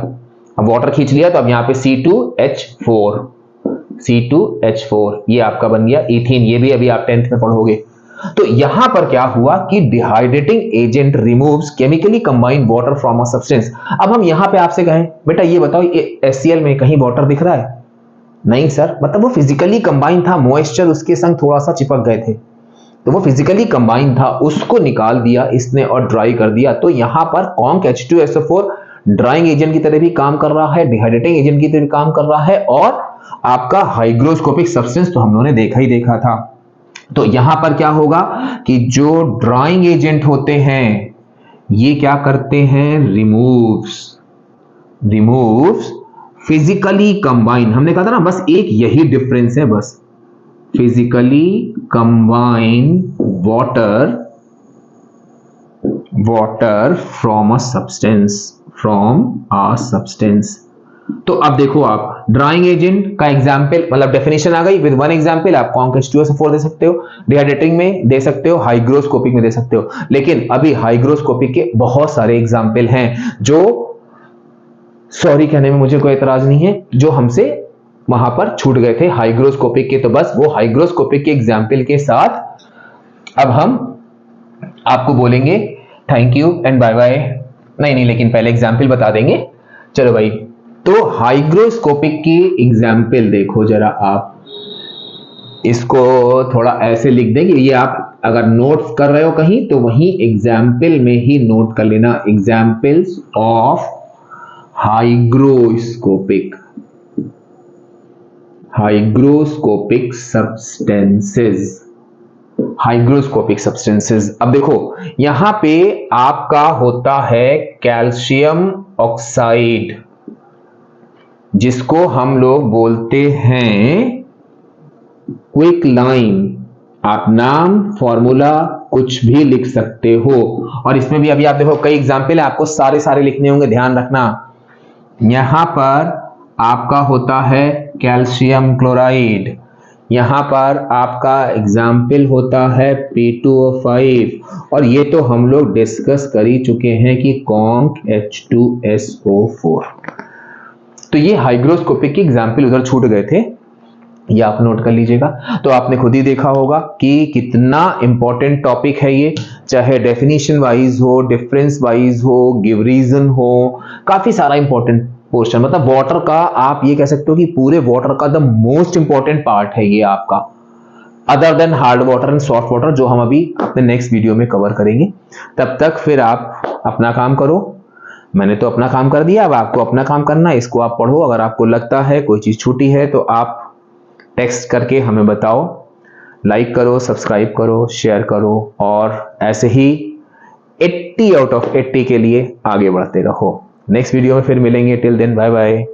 अब वाटर खींच लिया तो अब यहां पे C2H4 ये आपका बन गया इथीन। ये भी अभी आप 10th में पढ़ोगे। तो यहां पर क्या हुआ कि dehydrating agent removes chemically combined water from a substance. अब हम यहां पे आपसे कहें बेटा ये बताओ ये HCl में कहीं वाटर दिख रहा है? नहीं सर, मतलब वो फिजिकली कंबाइन था, मॉइस्चर उसके संग थोड़ा सा चिपक गए थे, तो वो फिजिकली कंबाइन था, उसको निकाल दिया इसने और ड्राई कर दिया। तो यहां पर कॉन्क H2SO4 ड्राइंग एजेंट की तरह भी काम कर रहा है, डिहाइड्रेटिंग एजेंट की तरह भी काम कर रहा है, और आपका हाइग्रोस्कोपिक सब्सटेंस तो हम लोगों ने देखा था। तो यहां पर क्या होगा कि जो ड्राइंग एजेंट होते हैं ये क्या करते हैं, रिमूव्स फिजिकली कंबाइन। हमने कहा था ना बस एक यही डिफरेंस है, बस physically combine water from a substance. तो अब देखो आप ड्राइंग एजेंट का एग्जाम्पल, मतलब डेफिनेशन आ गई विद वन एग्जाम्पल। आप कॉन्क H2SO4 दे सकते हो, डिहाइड्रेटिंग में दे सकते हो, हाइग्रोस्कोपिक में दे सकते हो। लेकिन अभी हाइग्रोस्कोपिक के बहुत सारे एग्जाम्पल हैं जो, सॉरी कहने में मुझे कोई एतराज नहीं है, जो हमसे वहां पर छूट गए थे हाइग्रोस्कोपिक के। तो बस वो हाइग्रोस्कोपिक के एग्जाम्पल के साथ अब हम आपको बोलेंगे thank you and bye bye. नहीं, लेकिन पहले एग्जाम्पल बता देंगे। चलो भाई, तो हाइग्रोस्कोपिक की एग्जाम्पल देखो जरा, आप इसको थोड़ा ऐसे लिख देंगे, ये आप अगर नोट्स कर रहे हो कहीं तो वहीं एग्जाम्पल में ही नोट कर लेना, एग्जाम्पल्स ऑफ हाइग्रोस्कोपिक सब्सटेंसेस। अब देखो यहां पे आपका होता है कैल्शियम ऑक्साइड, जिसको हम लोग बोलते हैं क्विक लाइम। आप नाम फॉर्मूला कुछ भी लिख सकते हो, और इसमें भी अभी आप देखो कई एग्जाम्पल है, आपको सारे लिखने होंगे, ध्यान रखना। यहां पर आपका होता है कैल्शियम क्लोराइड, यहां पर आपका एग्जाम्पल होता है P2O5, और ये तो हम लोग डिस्कस कर ही चुके हैं कि कॉन्क H2SO4। तो ये हाइग्रोस्कोपिक के एग्जाम्पल उधर छूट गए थे, ये आप नोट कर लीजिएगा। तो आपने खुद ही देखा होगा कि कितना इंपॉर्टेंट टॉपिक है ये, चाहे डेफिनेशन वाइज हो, डिफरेंस वाइज हो, गिव रीजन हो, काफी सारा इंपॉर्टेंट पोर्शन। मतलब वाटर का आप ये कह सकते हो कि पूरे वाटर का द मोस्ट इंपॉर्टेंट पार्ट है ये आपका, other than hard water and soft water, जो हम अभी अपने नेक्स्ट वीडियो में कवर करेंगे। तब तक फिर आप अपना काम करो, मैंने तो अपना काम कर दिया, अब आपको अपना काम करना है, इसको आप पढ़ो। अगर आपको लगता है कोई चीज़ छूटी है तो आप टेक्स्ट करके हमें बताओ। लाइक करो, सब्सक्राइब करो, शेयर करो और ऐसे ही 80 आउट ऑफ 80 के लिए आगे बढ़ते रहो। नेक्स्ट वीडियो में फिर मिलेंगे। Till then bye bye.